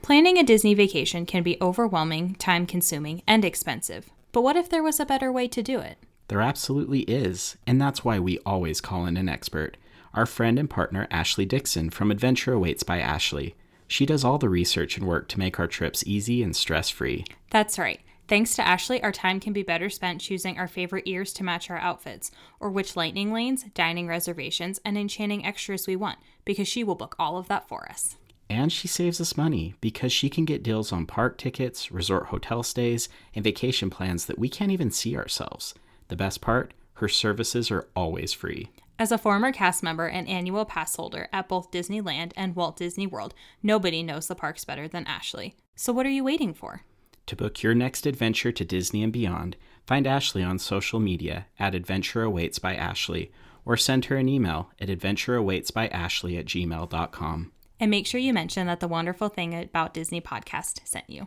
Planning a Disney vacation can be overwhelming, time-consuming, and expensive. But what if there was a better way to do it? There absolutely is, and that's why we always call in an expert. Our friend and partner Ashley Dixon from Adventure Awaits by Ashley. She does all the research and work to make our trips easy and stress-free. That's right. Thanks to Ashley, our time can be better spent choosing our favorite ears to match our outfits, or which lightning lanes, dining reservations, and enchanting extras we want, because she will book all of that for us. And she saves us money because she can get deals on park tickets, resort hotel stays, and vacation plans that we can't even see ourselves. The best part? Her services are always free. As a former cast member and annual pass holder at both Disneyland and Walt Disney World, nobody knows the parks better than Ashley. So what are you waiting for? To book your next adventure to Disney and beyond, find Ashley on social media at Adventure Awaits by Ashley, or send her an email at adventureawaitsbyashley@gmail.com. And make sure you mention that the Wonderful Thing About Disney podcast sent you.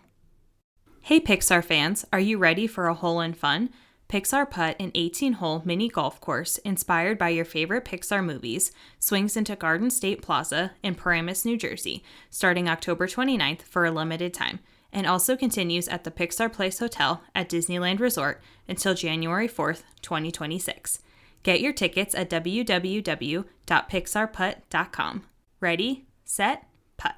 Hey Pixar fans, are you ready for a hole in fun? Pixar Putt, an 18-hole mini golf course inspired by your favorite Pixar movies, swings into Garden State Plaza in Paramus, New Jersey, starting October 29th for a limited time, and also continues at the Pixar Place Hotel at Disneyland Resort until January 4th, 2026. Get your tickets at www.pixarputt.com. Ready? Set, putt.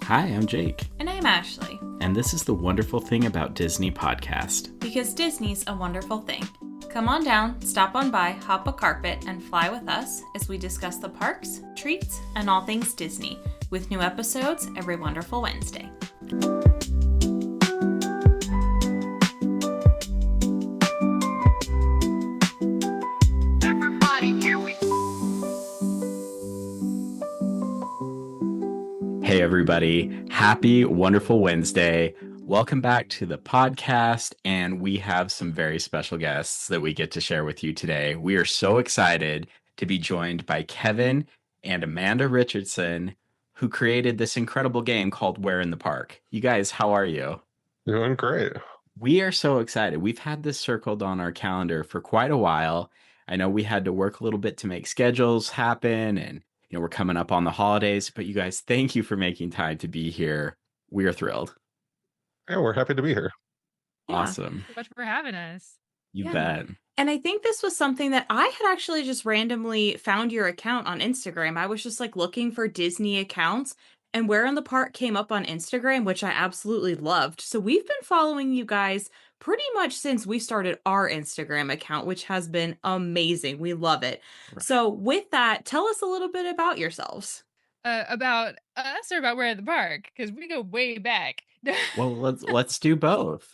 Hi, I'm Jake. And I'm Ashley. And this is the Wonderful Thing About Disney podcast. Because Disney's a wonderful thing. Come on down, stop on by, hop a carpet, and fly with us as we discuss the parks, treats, and all things Disney, with new episodes every wonderful Wednesday. Hey everybody, happy wonderful Wednesday. Welcome back to the podcast, and we have some very special guests that we get to share with you today. We are so excited to be joined by Kevin and Amanda Richardson, who created this incredible game called Where in the Park. You guys, how are you? Doing great. We are so excited. We've had this circled on our calendar for quite a while. I know we had to work a little bit to make schedules happen, and we're coming up on the holidays, but you guys, thank you for making time to be here. We are thrilled. Yeah, we're happy to be here. Awesome. Thank you so much for having us. You bet. And I think this was something that I had actually just randomly found your account on Instagram. I was just looking for Disney accounts, and Where in the Park came up on Instagram, which I absolutely loved. So we've been following you guys pretty much since we started our Instagram account, which has been amazing. We love it. Right. So with that, tell us a little bit about yourselves. About us or about Where in the Park? Because we go way back. Well, let's do both.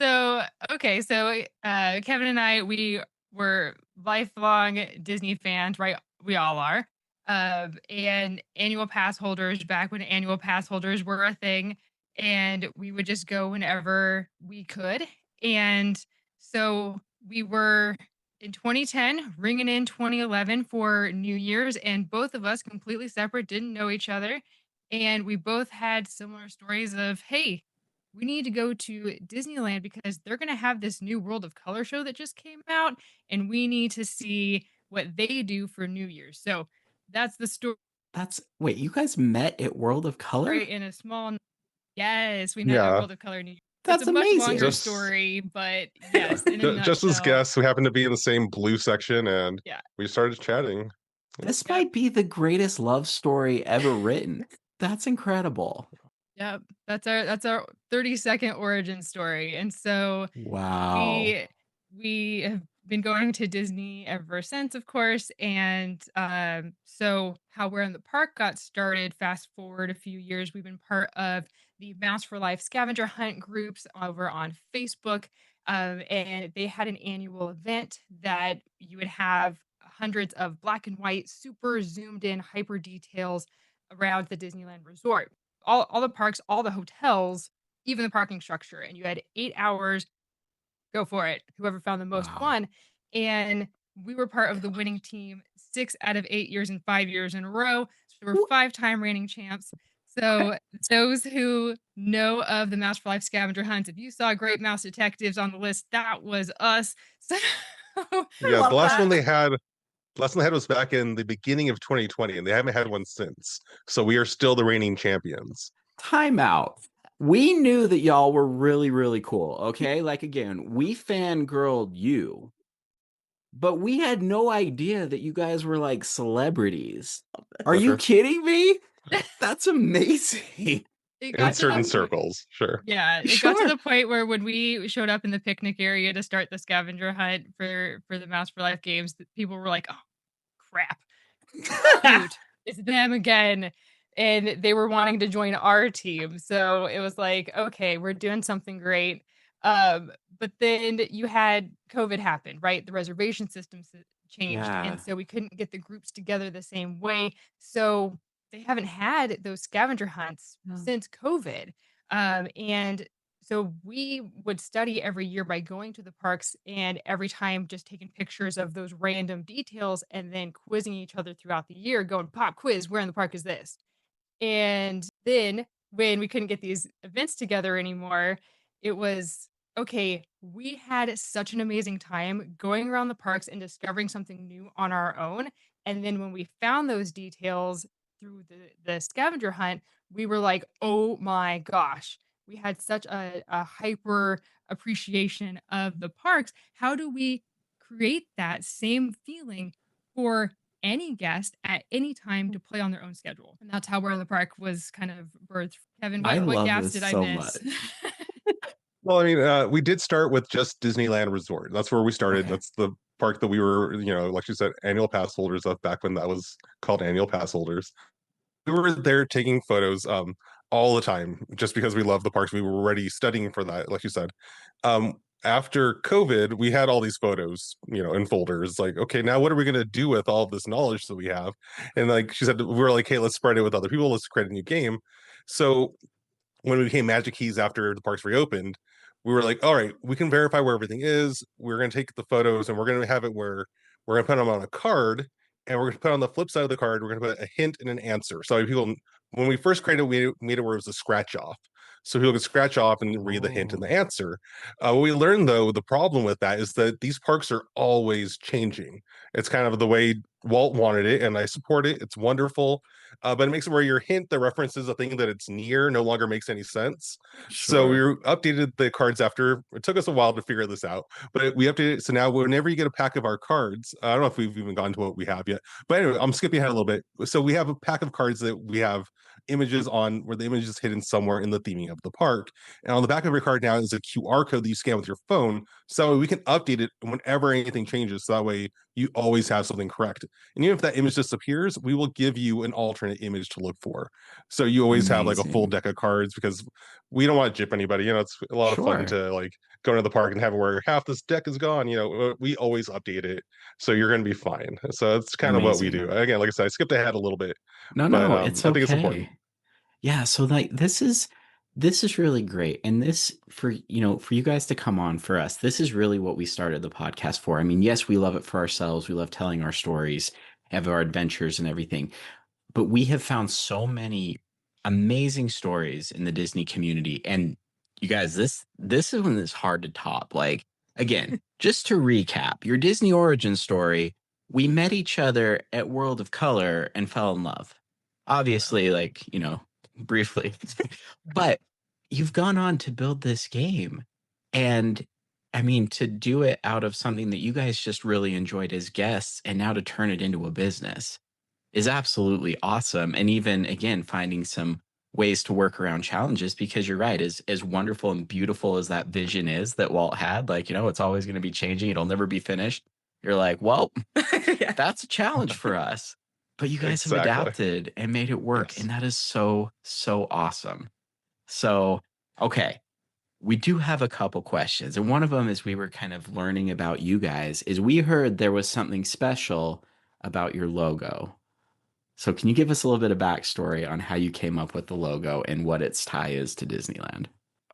So Kevin and I, we were lifelong Disney fans, right? We all are. And annual pass holders back when annual pass holders were a thing. And we would just go whenever we could. And so we were in 2010, ringing in 2011 for New Year's, and both of us completely separate, didn't know each other. And we both had similar stories of, hey, we need to go to Disneyland because they're going to have this new World of Color show that just came out, and we need to see what they do for New Year's. So that's the story. Wait, you guys met at World of Color? In a small... Yes, we met at World of Color New Year's. That's amazing. Much longer story, but yes. Just as guests, we happened to be in the same blue section, and we started chatting. This might be the greatest love story ever written. That's incredible. Yep, that's our 30-second origin story, and so wow, we have been going to Disney ever since, of course, and so how We're in the Park got started. Fast forward a few years, we've been part of the Mouse for Life Scavenger Hunt groups over on Facebook, and they had an annual event that you would have hundreds of black and white, super zoomed in hyper details around the Disneyland Resort. All the parks, all the hotels, even the parking structure. And you had 8 hours. Go for it. Whoever found the most won. And we were part of the winning team 6 out of 8 years and 5 years in a row. So we're 5-time reigning champs. So those who know of the Mouse for Life scavenger hunts, if you saw Great Mouse Detectives on the list, that was us. So the last one they had last one they had was back in the beginning of 2020, and they haven't had one since. So we are still the reigning champions. Timeout. We knew that y'all were really, really cool. Okay. Like, again, we fangirled you, but we had no idea that you guys were like celebrities. Are you kidding me? That's amazing. In certain circles, sure. Yeah, it got to the point where when we showed up in the picnic area to start the scavenger hunt for the Mouse for Life games, people were like, "Oh, crap. Shoot, it's them again." And they were wanting to join our team. So it was like, okay, we're doing something great. But then you had COVID happen, right? The reservation system changed. Yeah. And so we couldn't get the groups together the same way. So they haven't had those scavenger hunts since COVID. And so we would study every year by going to the parks and every time just taking pictures of those random details and then quizzing each other throughout the year, going, pop quiz, where in the park is this? And then when we couldn't get these events together anymore, it was okay, we had such an amazing time going around the parks and discovering something new on our own. And then when we found those details through the scavenger hunt, we were like, oh my gosh, we had such a hyper appreciation of the parks. How do we create that same feeling for any guest at any time to play on their own schedule? And that's how We're in the Park was kind of birthed. Kevin, what gaps did I miss? Well, I mean, we did start with just Disneyland Resort. That's where we started. Okay. That's the park that we were, like you said, annual pass holders of back when that was called annual pass holders. We were there taking photos all the time just because we love the parks. We were already studying for that, like you said. After COVID, we had all these photos, in folders. Like, okay, now what are we going to do with all this knowledge that we have? And like she said, we were like, hey, let's spread it with other people. Let's create a new game. So when we became Magic Keys after the parks reopened, we were like, all right, we can verify where everything is. We're going to take the photos and we're going to have it where we're going to put them on a card, and we're going to put on the flip side of the card, we're going to put a hint and an answer. So people, when we first created, we made it where it was a scratch off. So people could scratch off and read the hint and the answer. What we learned, though, the problem with that is that these parks are always changing. It's kind of the way Walt wanted it, and I support it. It's wonderful. But it makes it where your hint that references a thing that it's near no longer makes any sense. So we updated the cards after. It took us a while to figure this out, but we updated it. So now whenever you get a pack of our cards, I don't know if we've even gone to what we have yet, but anyway, I'm skipping ahead a little bit. So we have a pack of cards that we have images on, where the image is hidden somewhere in the theming of the park. And on the back of your card now is a QR code that you scan with your phone. So we can update it whenever anything changes. So that way you always have something correct. And even if that image disappears, we will give you an alternate image to look for. So you always have like a full deck of cards, because we don't want to jip anybody. It's a lot of fun to like go into the park and have it where half this deck is gone. We always update it. So you're going to be fine. So that's kind of what we do. Again, like I said, I skipped ahead a little bit. No, it's okay. I think it's important. Yeah, so like this is really great. And this, for you guys to come on for us, this is really what we started the podcast for. I mean, yes, we love it for ourselves. We love telling our stories, have our adventures and everything. But we have found so many amazing stories in the Disney community. And you guys, this is one that's hard to top. Like, again, just to recap, your Disney origin story, we met each other at World of Color and fell in love. Obviously, like, briefly. But you've gone on to build this game. And I mean, to do it out of something that you guys just really enjoyed as guests, and now to turn it into a business is absolutely awesome. And even, again, finding some ways to work around challenges, because you're right, as wonderful and beautiful as that vision is that Walt had, like, it's always going to be changing. It'll never be finished. You're like, well, that's a challenge for us. But you guys have adapted and made it work. Yes. And that is so, so awesome. So, okay. We do have a couple questions. And one of them, as we were kind of learning about you guys, is we heard there was something special about your logo. So can you give us a little bit of backstory on how you came up with the logo and what its tie is to Disneyland?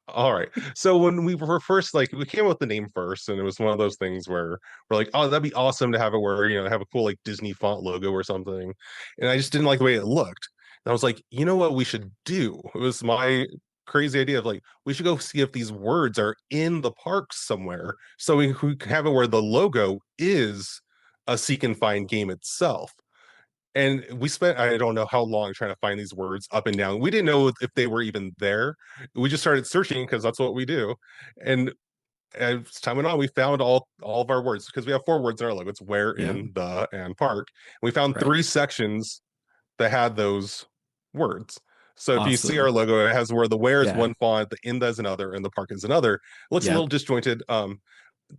All right. So when we were first, like, we came up with the name first, and it was one of those things where we're like, oh, that'd be awesome to have it where, have a cool like Disney font logo or something. And I just didn't like the way it looked. And I was like, you know what we should do? It was my crazy idea of like, we should go see if these words are in the parks somewhere. So we can have it where the logo is a seek and find game itself. And we spent, I don't know how long trying to find these words up and down. We didn't know if they were even there. We just started searching because that's what we do. And as time went on, we found all of our words because we have 4 words in our logo. It's where, Yeah. in, the, and park. We found Right. 3 sections that had those words. So if you see Awesome. our logo, it has where the where is Yeah. one font, the in is another, and the park is another. It looks a Yep. little disjointed.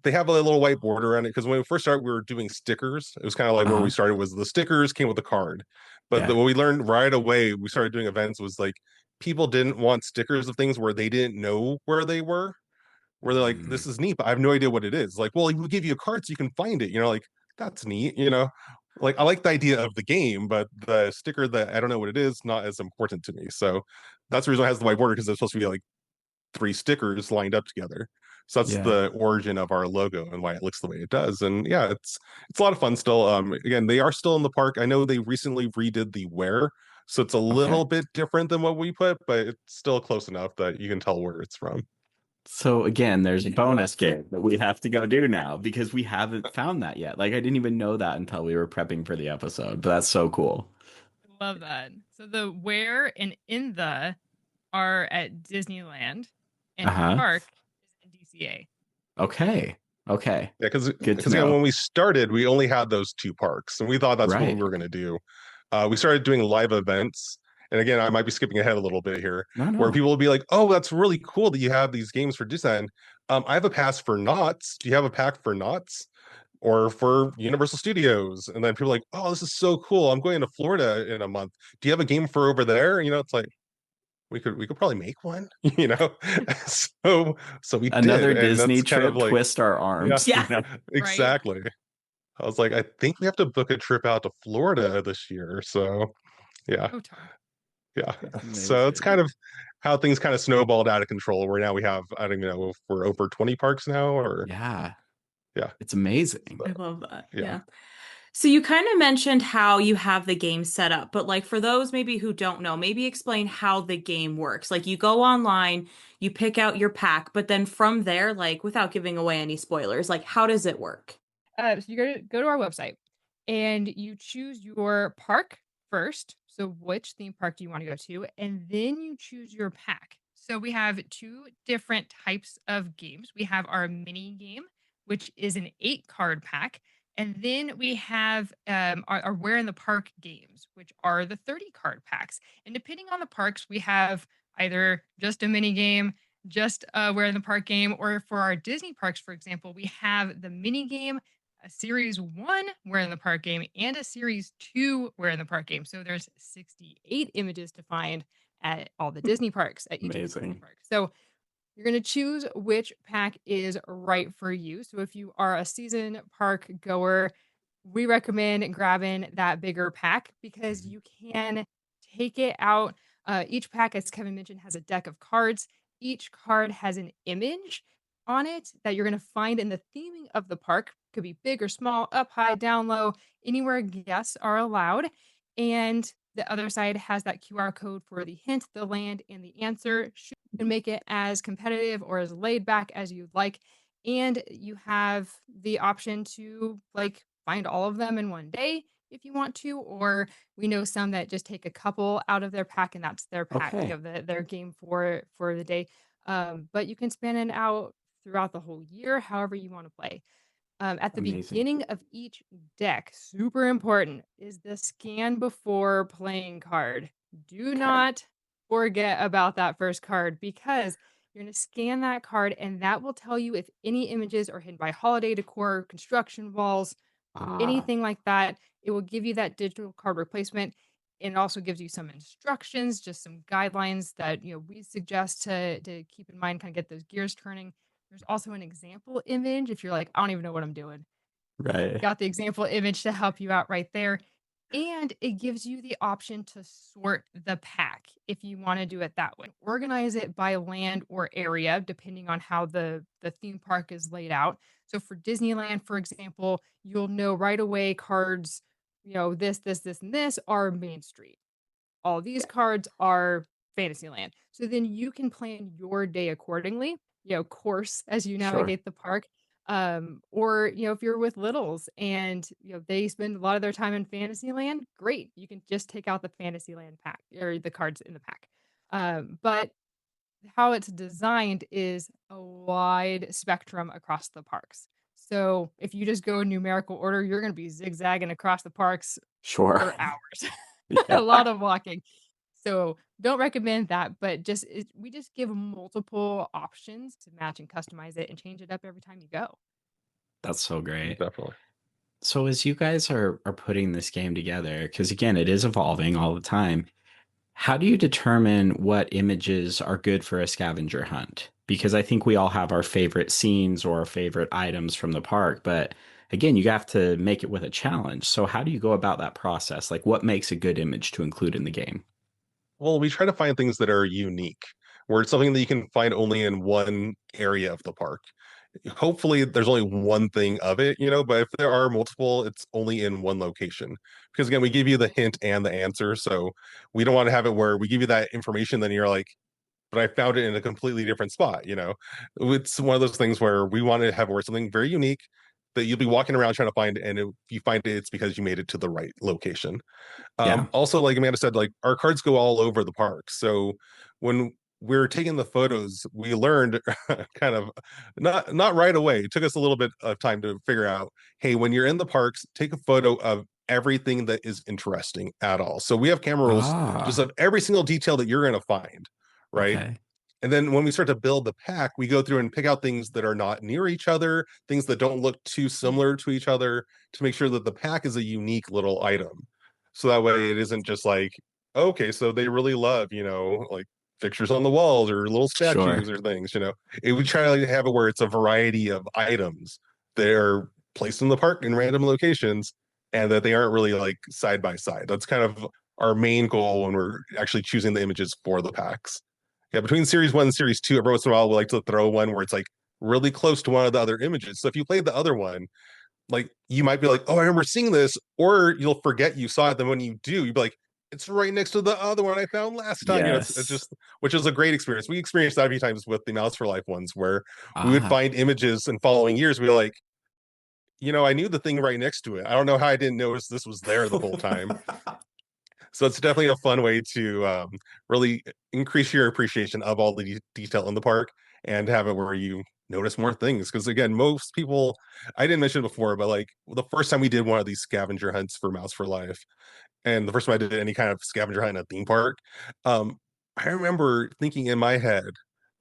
They have a little white border around it because when we first started, we were doing stickers. It was kind of like where we started was the stickers came with the card. But Yeah. what we learned right away, we started doing events was like people didn't want stickers of things where they didn't know where they were. Where they're like, this is neat, but I have no idea what it is. Like, well, we give you a card so you can find it. Like, that's neat, Like I like the idea of the game, but the sticker that I don't know what it is, not as important to me. So that's the reason it has the white border because there's supposed to be like 3 stickers lined up together. So that's Yeah. the origin of our logo and why it looks the way it does. And yeah, it's a lot of fun still. Again, they are still in the park. I know they recently redid the where, so it's a little bit different than what we put, but it's still close enough that you can tell where it's from. So again, there's a bonus game that we have to go do now because we haven't found that yet. Like I didn't even know that until we were prepping for the episode, but that's so cool. Love that. So the where and in the are at Disneyland, and park is in DCA. Okay. Yeah, because good to know. when we started, we only had those 2 parks, and we thought that's what we were going to do. We started doing live events, and again, I might be skipping ahead a little bit here, where people will be like, "Oh, that's really cool that you have these games for Disneyland. I have a pass for Knott's. Do you have a pack for Knott's or for Universal Studios?" And then people are like, "Oh, this is so cool. I'm going to Florida in a month. Do you have a game for over there?" It's like we could probably make one, so we Another did, and Disney that's kind trip, of like twist our arms. Yeah. exactly. I was like, I think we have to book a trip out to Florida this year. So yeah, Oh, time. yeah. So it's kind of how things kind of snowballed out of control. Where now we have, I don't even know if we're over 20 parks now, or yeah, yeah, it's amazing. I love that. Yeah. Yeah. So you kind of mentioned how you have the game set up, but like for those maybe who don't know, maybe explain how the game works. Like you go online, you pick out your pack, but then from there, like without giving away any spoilers, like how does it work? So you go to our website and you choose your park first. So which theme park do you want to go to? And then you choose your pack. So we have 2 different types of games. We have our mini game, which is an 8-card pack. And then we have our Where in the Park games, which are the 30-card packs. And depending on the parks, we have either just a mini game, just a Where in the Park game, or for our Disney parks, for example, we have the mini game, a series 1 Where in the Park game, and a series 2 Where in the Park game. So there's 68 images to find at all the Disney parks, at each Disney park. So you're going to choose which pack is right for you. So if you are a season park goer, we recommend grabbing that bigger pack because you can take it out. Each pack, as Kevin mentioned, has a deck of cards. Each card has an image on it that you're going to find in the theming of the park. Could be big or small, up high, down low, anywhere guests are allowed. And the other side has that QR code for the hint, the land, and the answer. You can make it as competitive or as laid back as you'd like. And you have the option to like find all of them in one day if you want to, or we know some that just take a couple out of their pack and that's their pack of their game for the day. But you can span it out throughout the whole year, however you want to play. At the beginning of each deck, super important, is the scan before playing card. Do not forget about that first card because you're going to scan that card and that will tell you if any images are hidden by holiday decor, construction walls, anything like that. It will give you that digital card replacement. And it also gives you some instructions, just some guidelines that we suggest to keep in mind, kind of get those gears turning. There's also an example image if you're like, I don't even know what I'm doing. Right. Got the example image to help you out right there. And it gives you the option to sort the pack if you want to do it that way. Organize it by land or area, depending on how the theme park is laid out. So for Disneyland, for example, you'll know right away cards, this, and this are Main Street. All these cards are Fantasyland. So then you can plan your day accordingly, course as you navigate the park. Or, if you're with littles and, they spend a lot of their time in Fantasyland, great. You can just take out the Fantasyland pack or the cards in the pack. But how it's designed is a wide spectrum across the parks. So if you just go in numerical order, you're going to be zigzagging across the parks Sure. for hours. A Yeah. lot of walking. So don't recommend that, but we just give multiple options to match and customize it and change it up every time you go. That's so great. Definitely. So as you guys are putting this game together, because again, it is evolving all the time, how do you determine what images are good for a scavenger hunt? Because I think we all have our favorite scenes or our favorite items from the park, but again, you have to make it with a challenge. So how do you go about that process? Like what makes a good image to include in the game? Well, we try to find things that are unique, where it's something that you can find only in one area of the park. Hopefully, there's only one thing of it, but if there are multiple, it's only in one location. Because again, we give you the hint and the answer. So we don't want to have it where we give you that information, then you're like, but I found it in a completely different spot. It's one of those things where we want to have where something very unique that you'll be walking around trying to find, and if you find it, it's because you made it to the right location. Yeah. Also, like Amanda said, like our cards go all over the park. So when we're taking the photos, we learned kind of not right away. It took us a little bit of time to figure out, hey, when you're in the parks, take a photo of everything that is interesting at all. So we have camera rolls just Ah, of every single detail that you're going to find, right? okay. And then when we start to build the pack, we go through and pick out things that are not near each other, things that don't look too similar to each other to make sure that the pack is a unique little item. So that way it isn't just like, okay, so they really love, like pictures on the walls or little Sure. statues or things. We try to have it where it's a variety of items that are placed in the park in random locations and that they aren't really like side by side. That's kind of our main goal when we're actually choosing the images for the packs. Yeah, between series one and series two, every once in a while we like to throw one where it's like really close to one of the other images. So if you played the other one, like you might be like, oh, I remember seeing this, or you'll forget you saw it. Then when you do, you'd be like, it's right next to the other one I found last time. It's Yes. just, which is a great experience. We experienced that a few times with the Mouse for Life ones where we would Ah. find images in following years. We'd be like, I knew the thing right next to it. I don't know how I didn't notice this was there the whole time. So it's definitely a fun way to really increase your appreciation of all the detail in the park and have it where you notice more things. Because again, most people, I didn't mention it before, but like the first time we did one of these scavenger hunts for Mouse for Life, and the first time I did any kind of scavenger hunt in a theme park, um, I remember thinking in my head,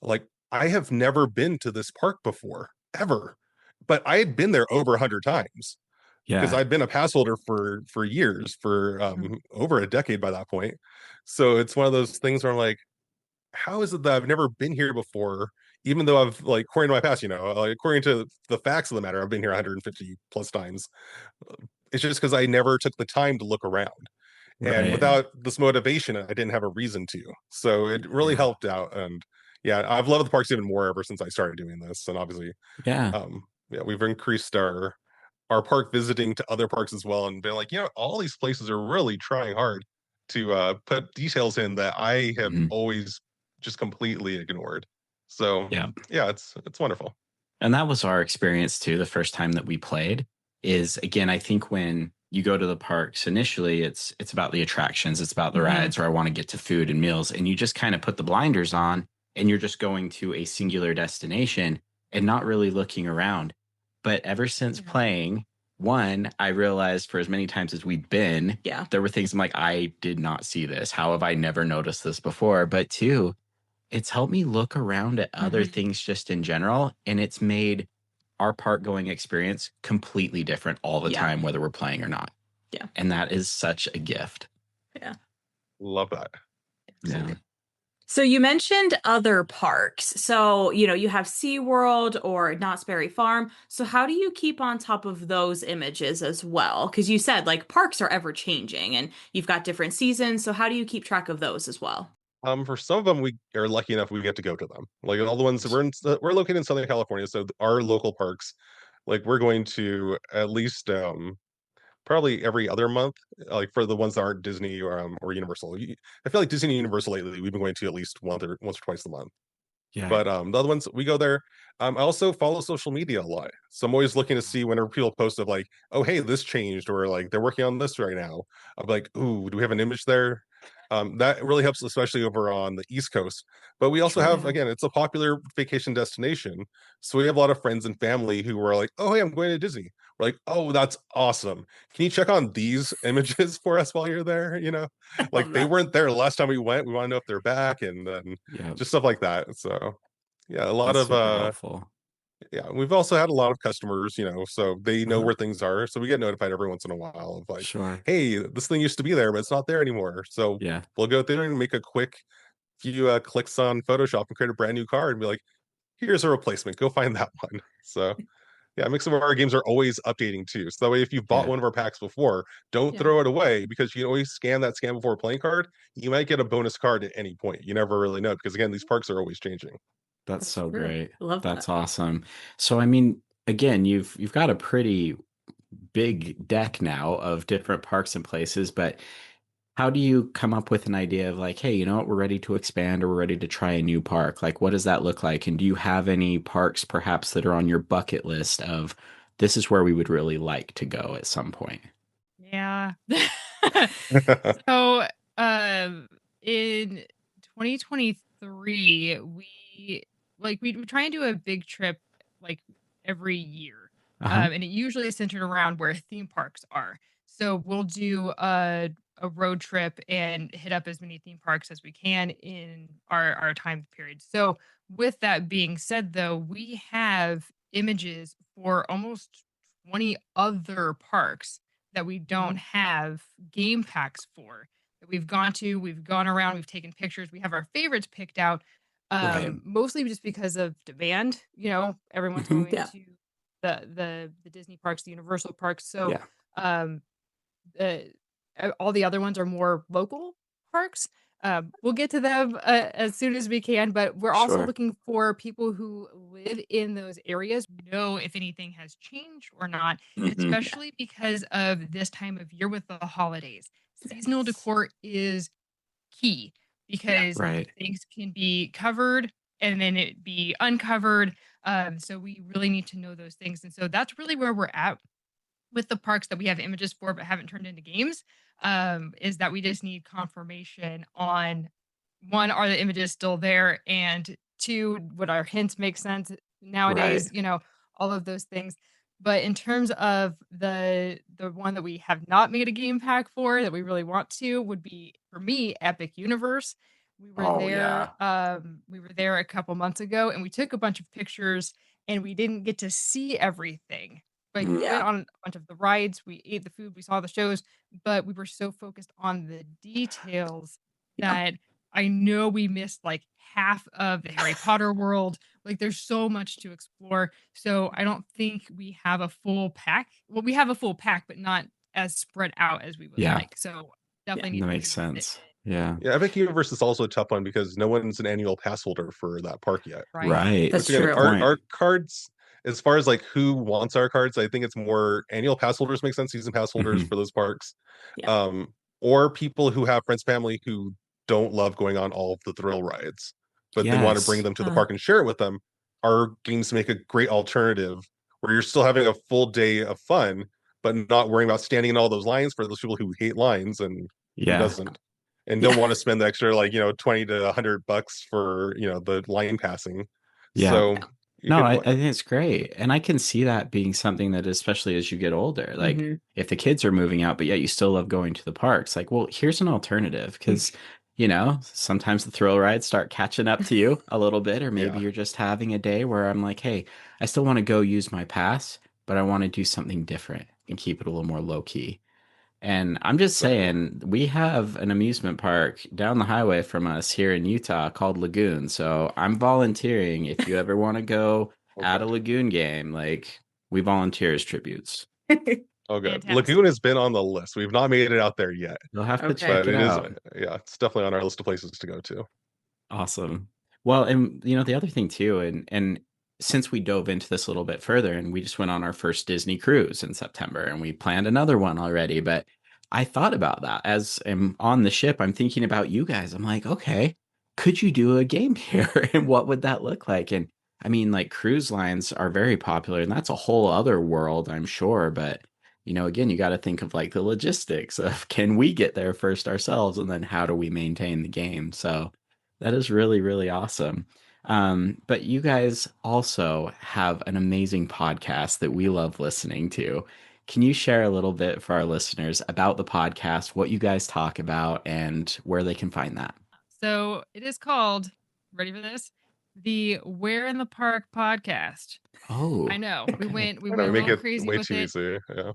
like, I have never been to this park before, ever. But I had been there over 100 times because Yeah. I'd been a pass holder for years, for Mhm. over a decade by that point. So it's one of those things where I'm like, how is it that I've never been here before? Even though I've like according to my past, like according to the facts of the matter, I've been here 150 plus times. It's just because I never took the time to look around. And Right. without this motivation, I didn't have a reason to. So it really Yeah. helped out. And yeah, I've loved the parks even more ever since I started doing this. And obviously, Yeah. yeah, we've increased our park visiting to other parks as well and been like, all these places are really trying hard to put details in that I have Mhm. always just completely ignored. So Yeah. yeah, it's wonderful. And that was our experience too, the first time that we played. Is again, I think when you go to the parks initially, it's about the attractions, it's about the Mhm. rides, or I want to get to food and meals. And you just kind of put the blinders on and you're just going to a singular destination and not really looking around. But ever since Yeah. playing, one, I realized for as many times as we'd been, Yeah. there were things I'm like, I did not see this. How have I never noticed this before? But two, it's helped me look around at other Mhm. things just in general, and it's made our park going experience completely different all the Yeah. time, whether we're playing or not. Yeah. And that is such a gift. Yeah. Love that. Yeah. Absolutely. So you mentioned other parks. So, you have SeaWorld or Knott's Berry Farm. So how do you keep on top of those images as well? Because you said like parks are ever changing and you've got different seasons. So how do you keep track of those as well? For some of them, we are lucky enough we get to go to them. Like all the ones that we're located in Southern California, so our local parks, like we're going to at least probably every other month, like for the ones that aren't Disney or Universal. I feel like Disney and Universal lately, we've been going to at least once or twice a month. Yeah. But the other ones we go there. I also follow social media a lot, so I'm always looking to see whenever people post of like, oh hey, this changed, or like they're working on this right now. I'm like, ooh, do we have an image there? That really helps, especially over on the East Coast. But we also Sure. have, again, it's a popular vacation destination, so we have a lot of friends and family who are like, oh hey, I'm going to Disney. We're like, oh, that's awesome. Can you check on these images for us while you're there? I Like love they that. weren't there last time we went. We want to know if they're back, and then Yeah. just stuff like that. So yeah, a lot That's of super helpful. yeah, we've also had a lot of customers, so they know Uh-huh. where things are. So we get notified every once in a while of like, Sure. hey, this thing used to be there, but it's not there anymore. So Yeah. we'll go there and make a quick few clicks on Photoshop and create a brand new card and be like, here's a replacement. Go find that one. So yeah, mix of our games are always updating too. So that way, if you've bought Yeah. one of our packs before, don't Yeah. throw it away, because you can always scan that scan before playing card. You might get a bonus card at any point. You never really know, because again, these parks are always changing. That's That's so true. great. I love That's that. awesome. So I mean, again, you've got a pretty big deck now of different parks and places, but how do you come up with an idea of like, hey, you know what, we're ready to expand or we're ready to try a new park? Like, what does that look like? And do you have any parks perhaps that are on your bucket list of this is where we would really like to go at some point? Yeah. So, in 2023, we try and do a big trip like every year. Uh-huh. And it usually is centered around where theme parks are. So we'll do a road trip and hit up as many theme parks as we can in our time period. So with that being said, though, we have images for almost 20 other parks that we don't have game packs for, that we've gone around, we've taken pictures, we have our favorites picked out, Right. mostly just because of demand. Everyone's Hmm. going Yeah. to the Disney parks, the Universal parks. So Yeah. um, uh, all the other ones are more local parks. We'll get to them as soon as we can, but we're also Sure. looking for people who live in those areas, know if anything has changed or not, Hmm. especially because of this time of year with the holidays. Seasonal Yes. decor is key because Right. things can be covered and then it be uncovered. So we really need to know those things. And so that's really where we're at with the parks that we have images for but haven't turned into games, is that we just need confirmation on, one, are the images still there, and two, would our hints make sense Right. nowadays, all of those things. But in terms of the one that we have not made a game pack for that we really want to, would be, for me, Epic Universe. Oh yeah. We were there a couple months ago, and we took a bunch of pictures, and we didn't get to see everything. Like, we went Yeah. on a bunch of the rides, we ate the food, we saw the shows, but we were so focused on the details Yeah. that I know we missed like half of the Harry Potter world. Like, there's so much to explore. So I don't think we have a full pack. Well, we have a full pack, but not as spread out as we would Yeah. like. So Yeah. definitely need That to makes revisit sense. it. Yeah. Yeah, Epic Universe is also a tough one because no one's an annual pass holder for that park yet. Right. Right. Which That's again, Good true. our point. our cards, as far as like who wants our cards, I think it's more annual pass holders make sense, season pass holders Hmm. for those parks. Yeah. Um, or people who have friends, family who don't love going on all of the thrill rides, but they want to bring Yes. them to the park and share it with them. Our games make a great alternative where you're still having a full day of fun, but not worrying about standing in all those lines for those people who hate lines and who Yeah. doesn't, and don't Yeah. want to spend the extra, like, 20 to 100 bucks for, the line passing. Yeah. So Yeah. you No, could I think it's great. And I can see that being something that, especially as you get older, like Hmm. if the kids are moving out, but yet you still love going to the parks, like, well, here's an alternative. Because, sometimes the thrill rides start catching up to you a little bit, or maybe yeah. you're just having a day where I'm like, hey, I still want to go use my pass, but I want to do something different and keep it a little more low key. And I'm just So saying, we have an amusement park down the highway from us here in Utah called Lagoon. So I'm volunteering if you ever want to go oh at a good. Lagoon game, like we volunteer as tributes. Oh good. Fantastic. Lagoon has been on the list. We've not made it out there yet, You'll have to Okay. check but it it is, out. yeah, it's definitely on our list of places to go to. Awesome. Well, and the other thing too, and since we dove into this a little bit further, and we just went on our first Disney cruise in September, and we planned another one already, but I thought about that as I'm on the ship. I'm thinking about you guys. I'm like, okay, could you do a game here? And what would that look like? And I mean, like cruise lines are very popular, and that's a whole other world, I'm sure. But, again, you got to think of like the logistics of can we get there first ourselves? And then how do we maintain the game? So that is really, really awesome. But you guys also have an amazing podcast that we love listening to. Can you share a little bit for our listeners about the podcast, what you guys talk about, and where they can find that? So it is called, ready for this? The Where in the Park podcast. I Oh, know. We okay. went we I know, went we a make little it crazy way with too it. easy. Yeah.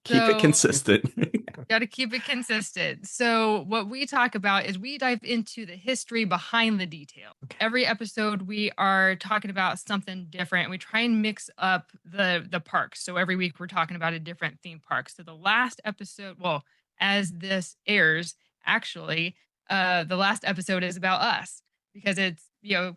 Keep it So consistent. got to keep it consistent. So, what we talk about is we dive into the history behind the detail. Every episode, we are talking about something different. We try and mix up the parks. So every week, we're talking about a different theme park. So the last episode, well, as this airs, actually, the last episode is about us because it's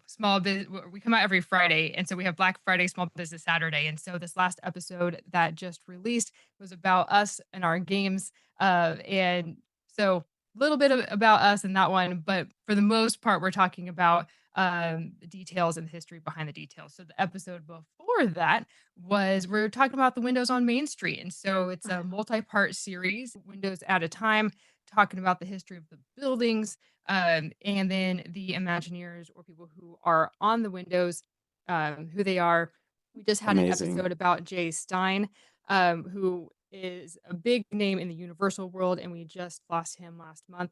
small business. We come out every Friday, and so we have Black Friday, Small Business Saturday, and so this last episode that just released was about us and our games. And so a little bit about us in that one, but for the most part, we're talking about the details and the history behind the details. So the episode before that we're talking about the windows on Main Street. And so it's a multi-part series, windows at a time, talking about the history of the buildings, and then the Imagineers or people who are on the windows, who they are. We just had an Amazing. episode about Jay Stein, who is a big name in the Universal world, and we just lost him last month,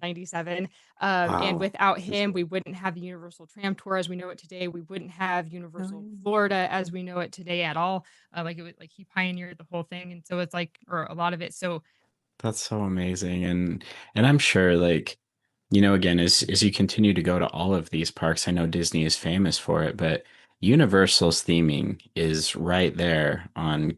97. And Wow. without him, we wouldn't have the Universal Tram Tour as we know it today. We wouldn't have Universal Oh, Florida as we know it today at all. Like it was like he pioneered the whole thing, and so it's like, or a lot of it. So that's so amazing. And I'm sure like, again, as you continue to go to all of these parks, I know Disney is famous for it, but Universal's theming is right there on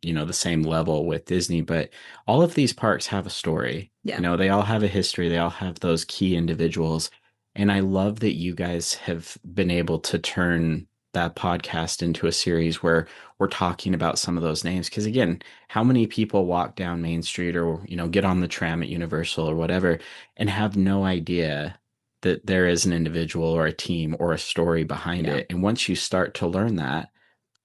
the same level with Disney, but all of these parks have a story. Yeah. They all have a history, they all have those key individuals. And I love that you guys have been able to turn that podcast into a series where we're talking about some of those names. Because again, how many people walk down Main Street or, get on the tram at Universal or whatever and have no idea that there is an individual or a team or a story behind Yeah. it? And once you start to learn that,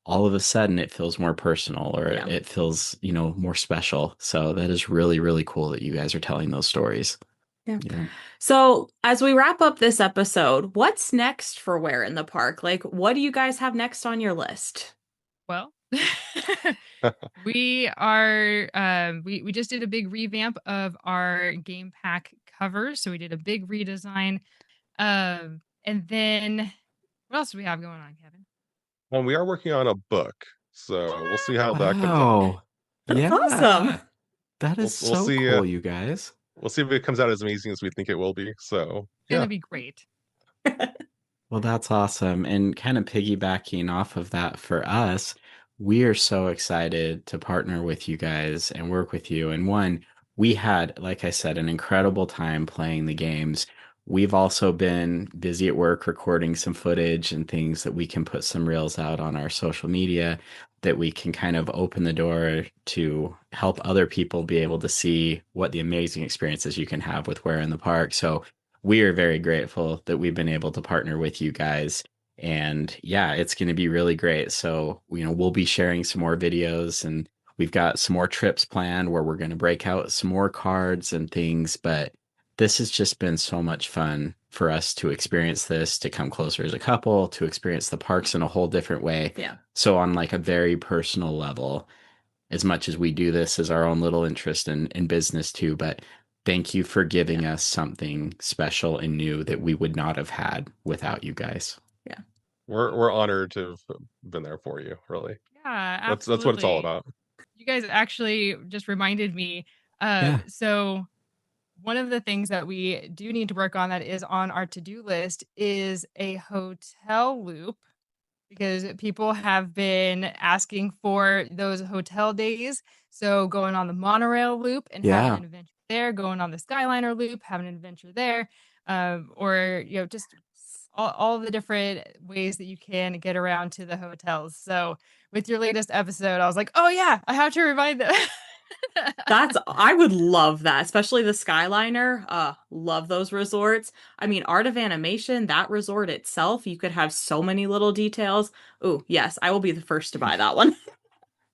all of a sudden it feels more personal or Yeah. it feels, more special. So that is really, really cool that you guys are telling those stories. Yeah. Yeah. So, as we wrap up this episode, what's next for Where in the Park? Like, what do you guys have next on your list? well. We are we just did a big revamp of our game pack covers. So we did a big redesign. And then what else do we have going on, Kevin? We are working on a book, so we'll see how that comes out. Wow. That's Yeah. awesome. That We'll is we'll so see. cool, you guys. We'll see if it comes out as amazing as we think it will be. So It's gonna yeah, be great. Well, that's awesome. And kind of piggybacking off of that for us, we are so excited to partner with you guys and work with you. And one, we had, like I said, an incredible time playing the games. We've also been busy at work recording some footage and things that we can put some reels out on our social media that we can kind of open the door to help other people be able to see what the amazing experiences you can have with Where in the Park. So we are very grateful that we've been able to partner with you guys. And yeah, it's going to be really great. So, we'll be sharing some more videos and we've got some more trips planned where we're going to break out some more cards and things. But this has just been so much fun for us to experience this, to come closer as a couple, to experience the parks in a whole different way. Yeah. So, on like a very personal level, as much as we do this as our own little interest in business too, but thank you for giving us something special and new that we would not have had without you guys. Yeah. we're honored to have been there for you. Really, Yeah, that's what it's all absolutely. about. You guys actually just reminded me. Yeah. So one of the things that we do need to work on that is on our to-do list is a hotel loop because people have been asking for those hotel days. So going on the monorail loop and having Yeah. an adventure there, going on the Skyliner loop, having an adventure there, or just all the different ways that you can get around to the hotels. So with your latest episode, I was like, oh yeah, I have to remind them. I would love that, especially the Skyliner. Love those resorts. I mean, Art of Animation, that resort itself, you could have so many little details. Oh, yes, I will be the first to buy that one.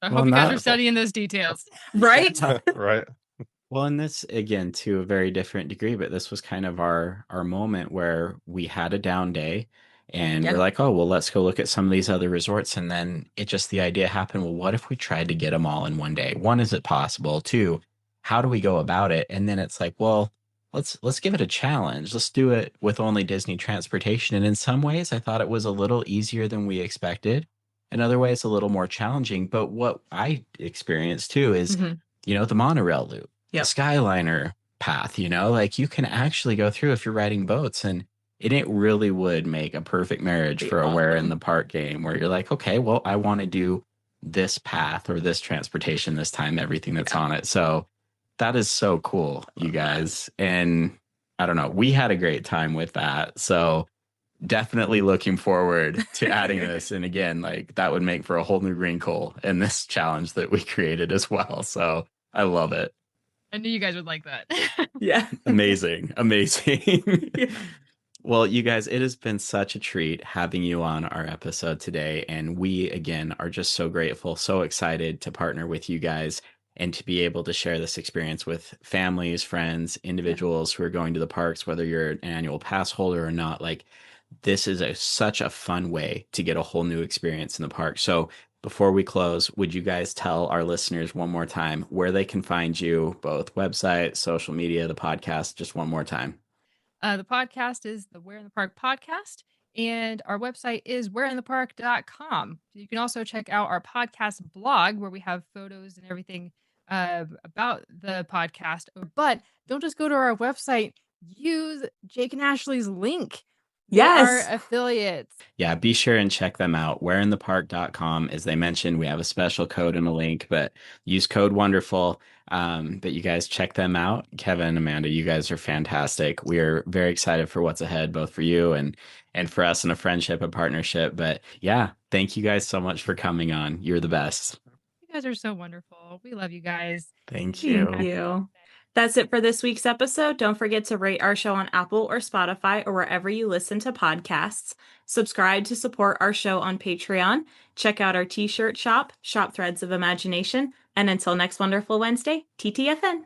I Well, hope you guys are not- studying those details. Right? Right. Well, and this again to a very different degree, but this was kind of our moment where we had a down day and Yeah. we're like, oh, well, let's go look at some of these other resorts. And then it just the idea happened, well, what if we tried to get them all in one day? One, is it possible? Two, how do we go about it? And then it's like, well, let's give it a challenge. Let's do it with only Disney transportation. And in some ways, I thought it was a little easier than we expected. In other ways, a little more challenging. But what I experienced too is, Mhm. the monorail loop, Yep. the Skyliner path, like you can actually go through if you're riding boats, and it really would make a perfect marriage Be for a Where in awesome. the Park game where you're like, okay, well, I want to do this path or this transportation this time, everything that's on it. So that is so cool, you guys. And I don't know, we had a great time with that. So definitely looking forward to adding this. And again, like that would make for a whole new wrinkle in this challenge that we created as well. So I love it. I knew you guys would like that. Yeah. Amazing. Amazing. Yeah. Well, you guys, it has been such a treat having you on our episode today. And we, again, are just so grateful, so excited to partner with you guys and to be able to share this experience with families, friends, individuals who are going to the parks, whether you're an annual pass holder or not. Like, this is such a fun way to get a whole new experience in the park. So, before we close, would you guys tell our listeners one more time where they can find you, both website, social media, the podcast, just one more time? The podcast is the Where in the Park podcast, and our website is whereinthepark.com. You can also check out our podcast blog where we have photos and everything about the podcast. But don't just go to our website, use Jake and Ashley's link. They Yes. are affiliates. Yeah, be sure and check them out. Whereinthepark.com. As they mentioned, we have a special code and a link, but use code WONDERFUL. But you guys check them out. Kevin and Amanda, you guys are fantastic. We are very excited for what's ahead, both for you and for us in a friendship and partnership. But yeah, thank you guys so much for coming on. You're the best. You guys are so wonderful. We love you guys. Thank Thank you. you. That's it for this week's episode. Don't forget to rate our show on Apple or Spotify or wherever you listen to podcasts. Subscribe to support our show on Patreon. Check out our t-shirt shop, Shop Threads of Imagination. And until next wonderful Wednesday, TTFN.